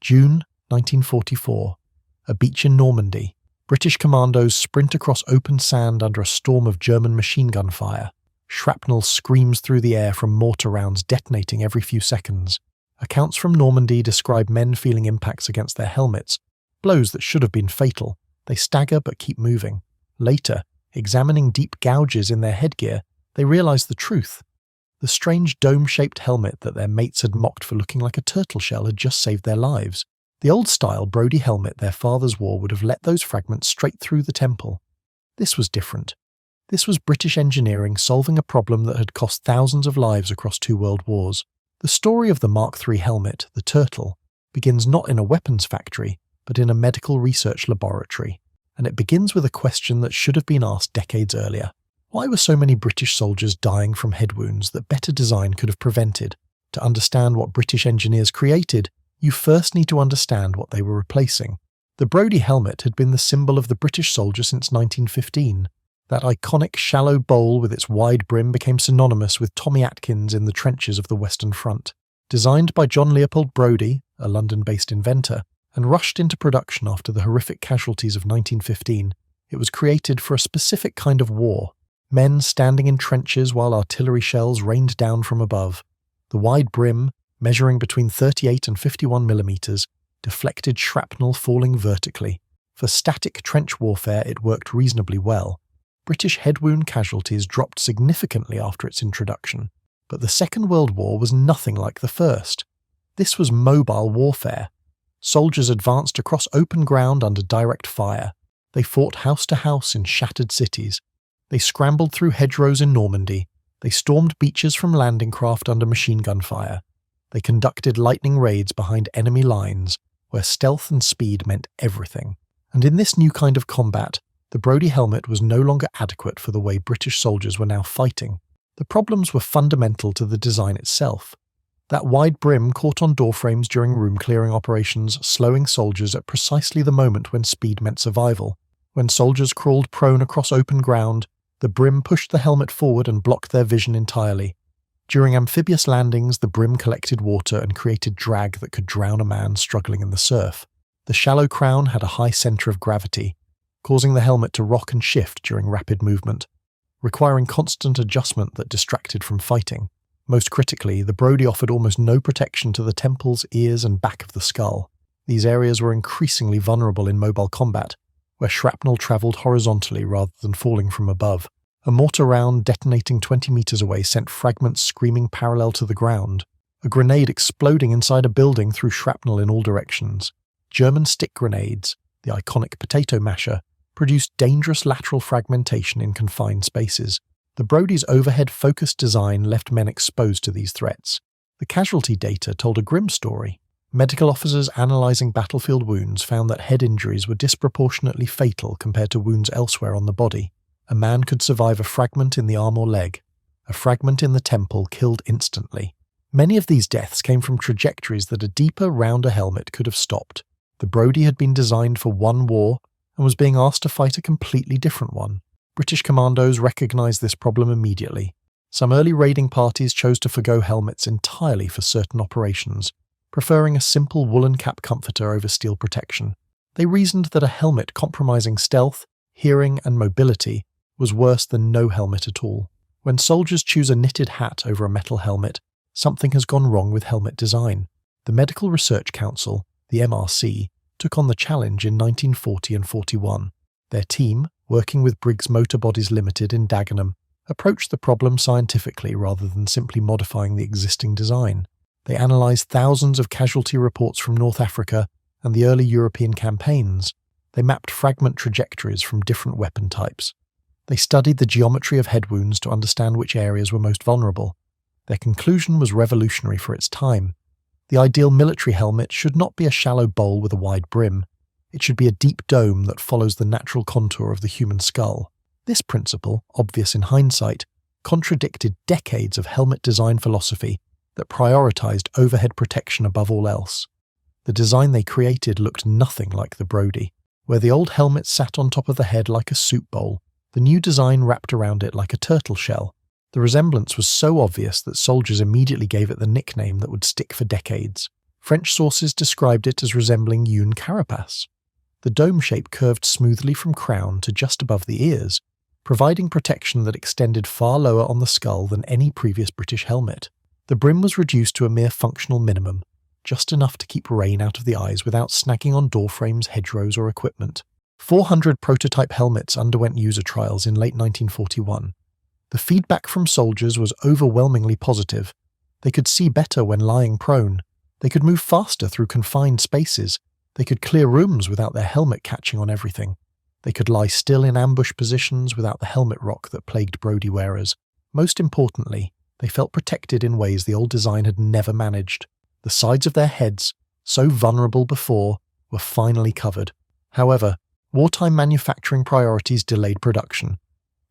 June 1944. A beach in Normandy. British commandos sprint across open sand under a storm of German machine gun fire. Shrapnel screams through the air from mortar rounds detonating every few seconds. Accounts from Normandy describe men feeling impacts against their helmets, blows that should have been fatal. They stagger but keep moving. Later, examining deep gouges in their headgear, they realize the truth. The strange dome-shaped helmet that their mates had mocked for looking like a turtle shell had just saved their lives. The old-style Brody helmet their fathers wore would have let those fragments straight through the temple. This was different. This was British engineering solving a problem that had cost thousands of lives across 2 world wars. The story of the Mark III helmet, the Turtle, begins not in a weapons factory, but in a medical research laboratory. And it begins with a question that should have been asked decades earlier. Why were so many British soldiers dying from head wounds that better design could have prevented? To understand what British engineers created, you first need to understand what they were replacing. The Brody helmet had been the symbol of the British soldier since 1915. That iconic shallow bowl with its wide brim became synonymous with Tommy Atkins in the trenches of the Western Front. Designed by John Leopold Brody, a London-based inventor, and rushed into production after the horrific casualties of 1915, it was created for a specific kind of war. Men standing in trenches while artillery shells rained down from above. The wide brim, measuring between 38 and 51 millimeters, deflected shrapnel falling vertically. For static trench warfare, it worked reasonably well. British head wound casualties dropped significantly after its introduction, but the Second World War was nothing like the First. This was mobile warfare. Soldiers advanced across open ground under direct fire. They fought house to house in shattered cities. They scrambled through hedgerows in Normandy. They stormed beaches from landing craft under machine gun fire. They conducted lightning raids behind enemy lines, where stealth and speed meant everything. And in this new kind of combat, the Brody helmet was no longer adequate for the way British soldiers were now fighting. The problems were fundamental to the design itself. That wide brim caught on doorframes during room-clearing operations, slowing soldiers at precisely the moment when speed meant survival. When soldiers crawled prone across open ground, the brim pushed the helmet forward and blocked their vision entirely. During amphibious landings, the brim collected water and created drag that could drown a man struggling in the surf. The shallow crown had a high centre of gravity, causing the helmet to rock and shift during rapid movement, requiring constant adjustment that distracted from fighting. Most critically, the Brody offered almost no protection to the temples, ears, and back of the skull. These areas were increasingly vulnerable in mobile combat, where shrapnel travelled horizontally rather than falling from above. A mortar round detonating 20 meters away sent fragments screaming parallel to the ground. A grenade exploding inside a building threw shrapnel in all directions. German stick grenades, the iconic potato masher, produced dangerous lateral fragmentation in confined spaces. The Brody's overhead-focused design left men exposed to these threats. The casualty data told a grim story. Medical officers analysing battlefield wounds found that head injuries were disproportionately fatal compared to wounds elsewhere on the body. A man could survive a fragment in the arm or leg. A fragment in the temple killed instantly. Many of these deaths came from trajectories that a deeper, rounder helmet could have stopped. The Brody had been designed for one war and was being asked to fight a completely different one. British commandos recognised this problem immediately. Some early raiding parties chose to forgo helmets entirely for certain operations, preferring a simple woolen cap comforter over steel protection. They reasoned that a helmet compromising stealth, hearing, and mobility was worse than no helmet at all. When soldiers choose a knitted hat over a metal helmet, something has gone wrong with helmet design. The Medical Research Council, the MRC, took on the challenge in 1940 and 41. Their team, working with Briggs Motor Bodies Limited in Dagenham, approached the problem scientifically rather than simply modifying the existing design. They analysed thousands of casualty reports from North Africa and the early European campaigns. They mapped fragment trajectories from different weapon types. They studied the geometry of head wounds to understand which areas were most vulnerable. Their conclusion was revolutionary for its time. The ideal military helmet should not be a shallow bowl with a wide brim. It should be a deep dome that follows the natural contour of the human skull. This principle, obvious in hindsight, contradicted decades of helmet design philosophy that prioritized overhead protection above all else. The design they created looked nothing like the Brody. Where the old helmet sat on top of the head like a soup bowl, the new design wrapped around it like a turtle shell. The resemblance was so obvious that soldiers immediately gave it the nickname that would stick for decades: French sources described it as resembling une carapace. The dome shape curved smoothly from crown to just above the ears, providing protection that extended far lower on the skull than any previous British helmet. The brim was reduced to a mere functional minimum, just enough to keep rain out of the eyes without snagging on door frames, hedgerows, or equipment. 400 prototype helmets underwent user trials in late 1941. The feedback from soldiers was overwhelmingly positive. They could see better when lying prone. They could move faster through confined spaces. They could clear rooms without their helmet catching on everything. They could lie still in ambush positions without the helmet rock that plagued Brody wearers. Most importantly, they felt protected in ways the old design had never managed. The sides of their heads, so vulnerable before, were finally covered. However, wartime manufacturing priorities delayed production.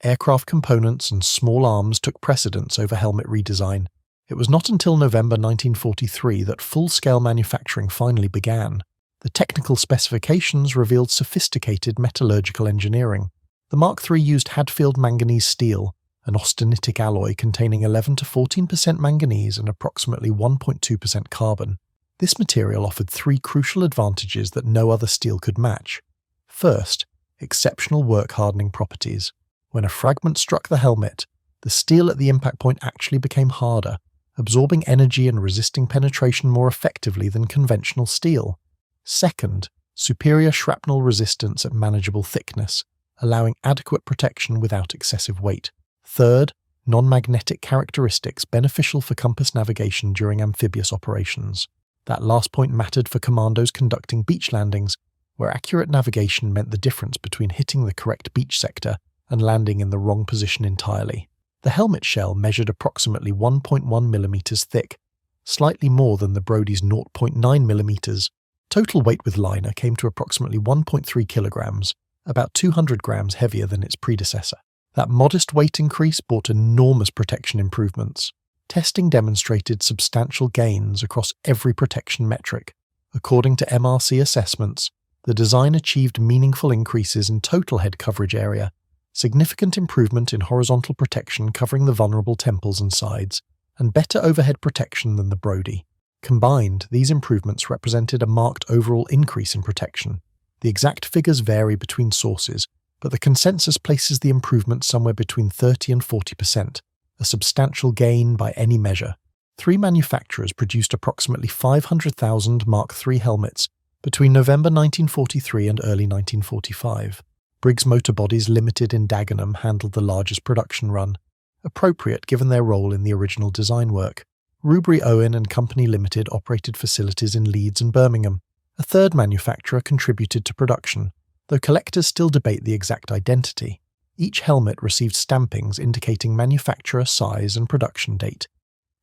Aircraft components and small arms took precedence over helmet redesign. It was not until November 1943 that full-scale manufacturing finally began. The technical specifications revealed sophisticated metallurgical engineering. The Mark III used Hadfield manganese steel, an austenitic alloy containing 11 to 14% manganese and approximately 1.2% carbon. This material offered three crucial advantages that no other steel could match. First, exceptional work-hardening properties. When a fragment struck the helmet, the steel at the impact point actually became harder, absorbing energy and resisting penetration more effectively than conventional steel. Second, superior shrapnel resistance at manageable thickness, allowing adequate protection without excessive weight. Third, non-magnetic characteristics beneficial for compass navigation during amphibious operations. That last point mattered for commandos conducting beach landings, where accurate navigation meant the difference between hitting the correct beach sector and landing in the wrong position entirely. The helmet shell measured approximately 1.1 mm thick, slightly more than the Brody's 0.9 mm. Total weight with liner came to approximately 1.3 kilograms, about 200 grams heavier than its predecessor. That modest weight increase brought enormous protection improvements. Testing demonstrated substantial gains across every protection metric. According to MRC assessments, the design achieved meaningful increases in total head coverage area, significant improvement in horizontal protection covering the vulnerable temples and sides, and better overhead protection than the Brody. Combined, these improvements represented a marked overall increase in protection. The exact figures vary between sources, but the consensus places the improvement somewhere between 30 and 40%, a substantial gain by any measure. Three manufacturers produced approximately 500,000 Mark III helmets between November 1943 and early 1945. Briggs Motor Bodies Limited in Dagenham handled the largest production run, appropriate given their role in the original design work. Rubery Owen and Company Limited operated facilities in Leeds and Birmingham. A third manufacturer contributed to production, though collectors still debate the exact identity. Each helmet received stampings indicating manufacturer, size, and production date,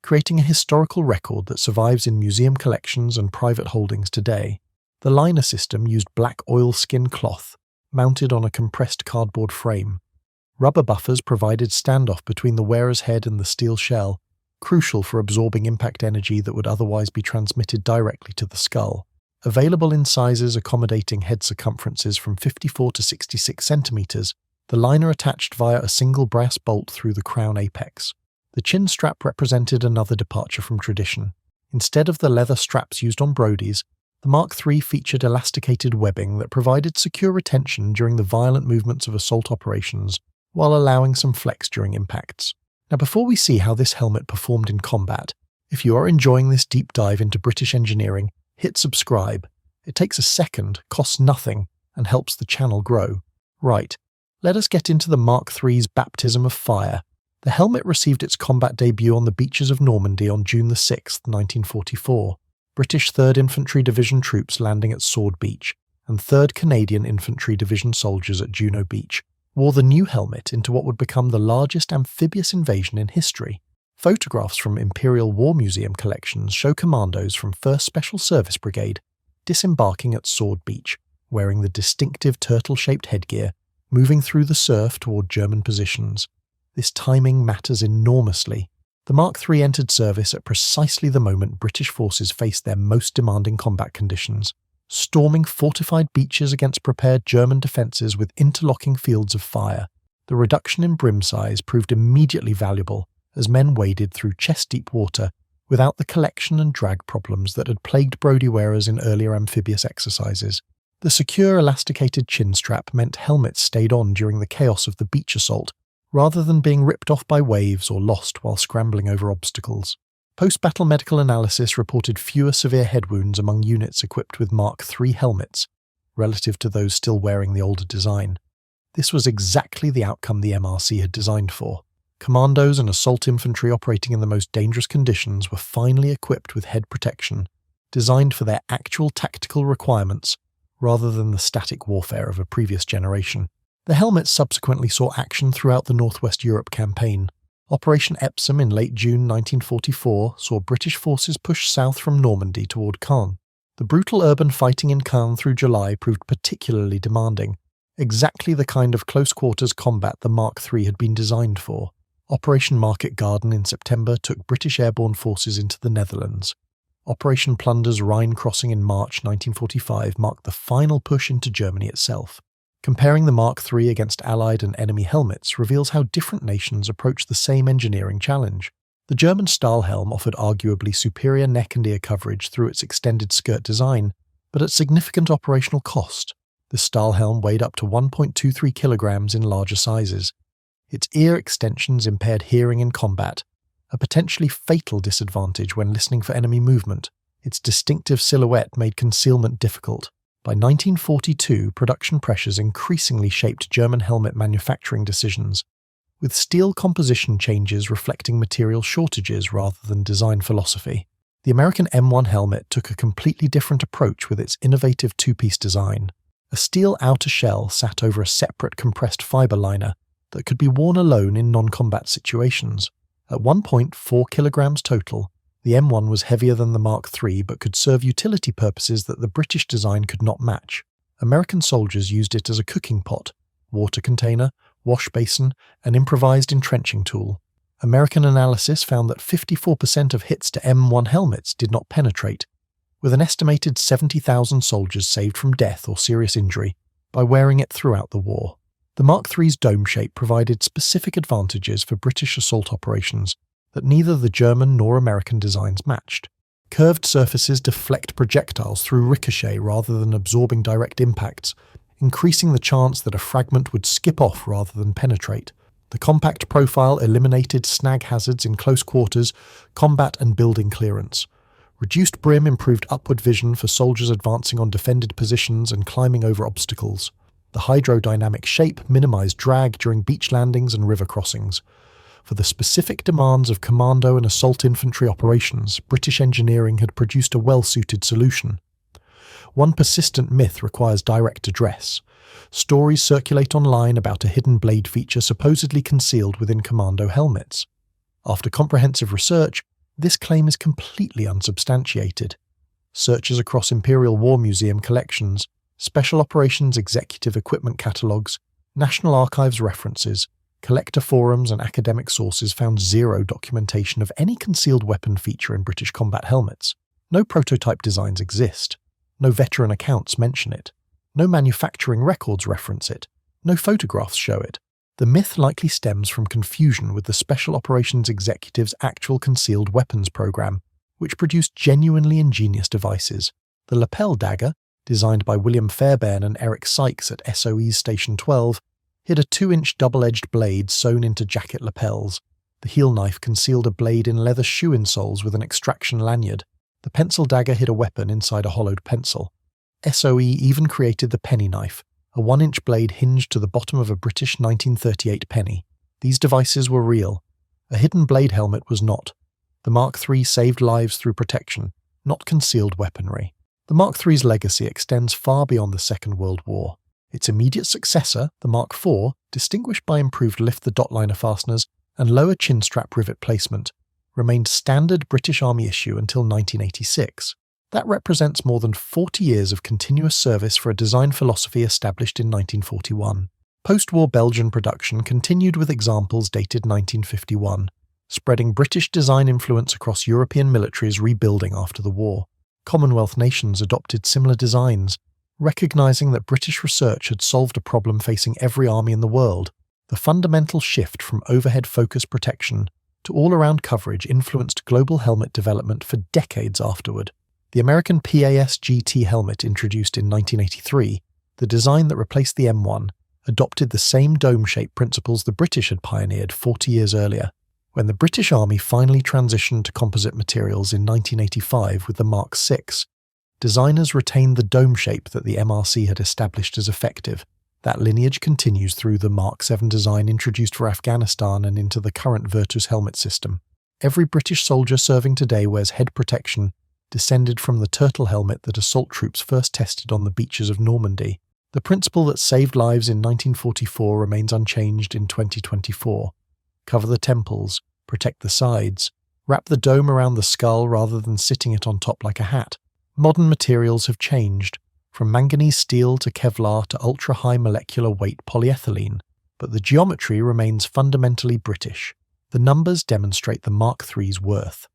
creating a historical record that survives in museum collections and private holdings today. The liner system used black oilskin cloth, mounted on a compressed cardboard frame. Rubber buffers provided standoff between the wearer's head and the steel shell, crucial for absorbing impact energy that would otherwise be transmitted directly to the skull. Available in sizes accommodating head circumferences from 54 to 66 centimeters, the liner attached via a single brass bolt through the crown apex. The chin strap represented another departure from tradition. Instead of the leather straps used on Brodies, the Mark III featured elasticated webbing that provided secure retention during the violent movements of assault operations, while allowing some flex during impacts. Now, before we see how this helmet performed in combat, if you are enjoying this deep dive into British engineering, hit subscribe. It takes a second, costs nothing, and helps the channel grow. Right, let us get into the Mark III's baptism of fire. The helmet received its combat debut on the beaches of Normandy on June 6, 1944. British 3rd Infantry Division troops landing at Sword Beach, and 3rd Canadian Infantry Division soldiers at Juno Beach, wore the new helmet into what would become the largest amphibious invasion in history. Photographs from Imperial War Museum collections show commandos from 1st Special Service Brigade disembarking at Sword Beach, wearing the distinctive turtle-shaped headgear, moving through the surf toward German positions. This timing matters enormously. The Mark III entered service at precisely the moment British forces faced their most demanding combat conditions, storming fortified beaches against prepared German defences with interlocking fields of fire. The reduction in brim size proved immediately valuable as men waded through chest-deep water without the collection and drag problems that had plagued Brody wearers in earlier amphibious exercises. The secure elasticated chin strap meant helmets stayed on during the chaos of the beach assault, rather than being ripped off by waves or lost while scrambling over obstacles. Post-battle medical analysis reported fewer severe head wounds among units equipped with Mark III helmets, relative to those still wearing the older design. This was exactly the outcome the MRC had designed for. Commandos and assault infantry operating in the most dangerous conditions were finally equipped with head protection, designed for their actual tactical requirements, rather than the static warfare of a previous generation. The helmets subsequently saw action throughout the Northwest Europe campaign. Operation Epsom in late June 1944 saw British forces push south from Normandy toward Caen. The brutal urban fighting in Caen through July proved particularly demanding, exactly the kind of close-quarters combat the Mark III had been designed for. Operation Market Garden in September took British airborne forces into the Netherlands. Operation Plunder's Rhine crossing in March 1945 marked the final push into Germany itself. Comparing the Mark III against Allied and enemy helmets reveals how different nations approach the same engineering challenge. The German Stahlhelm offered arguably superior neck and ear coverage through its extended skirt design, but at significant operational cost. The Stahlhelm weighed up to 1.23 kilograms in larger sizes. Its ear extensions impaired hearing in combat, a potentially fatal disadvantage when listening for enemy movement. Its distinctive silhouette made concealment difficult. By 1942, production pressures increasingly shaped German helmet manufacturing decisions, with steel composition changes reflecting material shortages rather than design philosophy. The American M1 helmet took a completely different approach with its innovative two-piece design. A steel outer shell sat over a separate compressed fiber liner that could be worn alone in non-combat situations. At 1.4 kilograms total, the M1 was heavier than the Mark III but could serve utility purposes that the British design could not match. American soldiers used it as a cooking pot, water container, wash basin, and improvised entrenching tool. American analysis found that 54% of hits to M1 helmets did not penetrate, with an estimated 70,000 soldiers saved from death or serious injury by wearing it throughout the war. The Mark III's dome shape provided specific advantages for British assault operations that neither the German nor American designs matched. Curved surfaces deflect projectiles through ricochet rather than absorbing direct impacts, increasing the chance that a fragment would skip off rather than penetrate. The compact profile eliminated snag hazards in close quarters, combat and building clearance. Reduced brim improved upward vision for soldiers advancing on defended positions and climbing over obstacles. The hydrodynamic shape minimized drag during beach landings and river crossings. For the specific demands of commando and assault infantry operations, British engineering had produced a well-suited solution. One persistent myth requires direct address. Stories circulate online about a hidden blade feature supposedly concealed within commando helmets. After comprehensive research, this claim is completely unsubstantiated. Searches across Imperial War Museum collections, Special Operations Executive Equipment catalogues, National Archives references, collector forums and academic sources found zero documentation of any concealed weapon feature in British combat helmets. No prototype designs exist. No veteran accounts mention it. No manufacturing records reference it. No photographs show it. The myth likely stems from confusion with the Special Operations Executive's actual concealed weapons program, which produced genuinely ingenious devices. The lapel dagger, designed by William Fairbairn and Eric Sykes at SOE's Station 12, hid a 2-inch double-edged blade sewn into jacket lapels. The heel knife concealed a blade in leather shoe insoles with an extraction lanyard. The pencil dagger hid a weapon inside a hollowed pencil. SOE even created the penny knife, a 1-inch blade hinged to the bottom of a British 1938 penny. These devices were real. A hidden blade helmet was not. The Mark III saved lives through protection, not concealed weaponry. The Mark III's legacy extends far beyond the Second World War. Its immediate successor, the Mark IV, distinguished by improved lift-the-dot-liner fasteners and lower chin strap rivet placement, remained standard British Army issue until 1986. That represents more than 40 years of continuous service for a design philosophy established in 1941. Post-war Belgian production continued with examples dated 1951, spreading British design influence across European militaries rebuilding after the war. Commonwealth nations adopted similar designs, recognizing that British research had solved a problem facing every army in the world. The fundamental shift from overhead-focused protection to all-around coverage influenced global helmet development for decades afterward. The American PAS GT helmet introduced in 1983, the design that replaced the M1, adopted the same dome-shape principles the British had pioneered 40 years earlier. When the British Army finally transitioned to composite materials in 1985 with the Mark VI, designers retained the dome shape that the MRC had established as effective. That lineage continues through the Mark VII design introduced for Afghanistan and into the current Virtus helmet system. Every British soldier serving today wears head protection, descended from the turtle helmet that assault troops first tested on the beaches of Normandy. The principle that saved lives in 1944 remains unchanged in 2024. Cover the temples, protect the sides, wrap the dome around the skull rather than sitting it on top like a hat. Modern materials have changed, from manganese steel to Kevlar to ultra-high molecular weight polyethylene, but the geometry remains fundamentally British. The numbers demonstrate the Mark III's worth.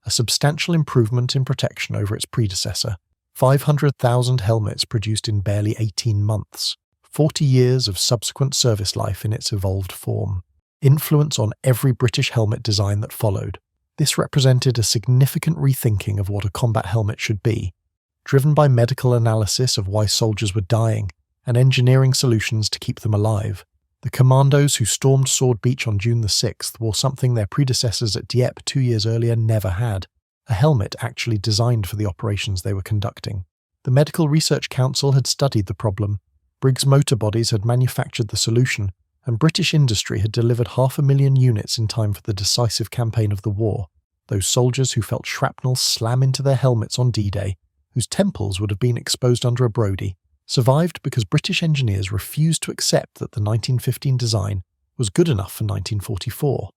A substantial improvement in protection over its predecessor. 500,000 helmets produced in barely 18 months. 40 years of subsequent service life in its evolved form. Influence on every British helmet design that followed. This represented a significant rethinking of what a combat helmet should be, driven by medical analysis of why soldiers were dying and engineering solutions to keep them alive. The Commandos who stormed Sword Beach on June the 6th wore something their predecessors at Dieppe 2 years earlier never had, a helmet actually designed for the operations they were conducting. The Medical Research Council had studied the problem, Briggs Motor Bodies had manufactured the solution, and British industry had delivered 500,000 units in time for the decisive campaign of the war. Those soldiers who felt shrapnel slam into their helmets on D-Day, whose temples would have been exposed under a Brody, survived because British engineers refused to accept that the 1915 design was good enough for 1944.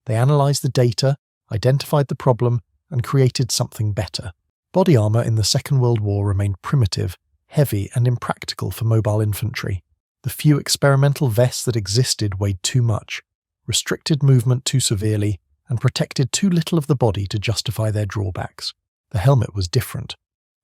They analysed the data, identified the problem, and created something better. Body armour in the Second World War remained primitive, heavy, and impractical for mobile infantry. The few experimental vests that existed weighed too much, restricted movement too severely, and protected too little of the body to justify their drawbacks. The helmet was different.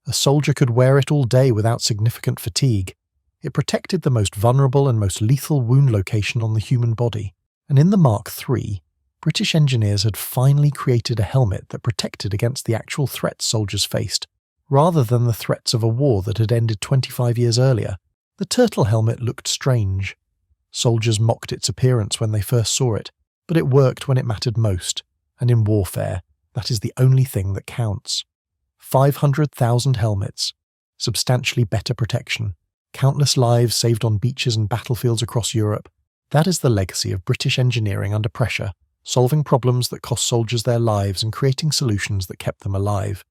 A soldier could wear it all day without significant fatigue. It protected the most vulnerable and most lethal wound location on the human body. And in the Mark III, British engineers had finally created a helmet that protected against the actual threats soldiers faced, rather than the threats of a war that had ended 25 years earlier. The turtle helmet looked strange. Soldiers mocked its appearance when they first saw it, but it worked when it mattered most, and in warfare, that is the only thing that counts. 500,000 helmets, substantially better protection, countless lives saved on beaches and battlefields across Europe. That is the legacy of British engineering under pressure, solving problems that cost soldiers their lives and creating solutions that kept them alive.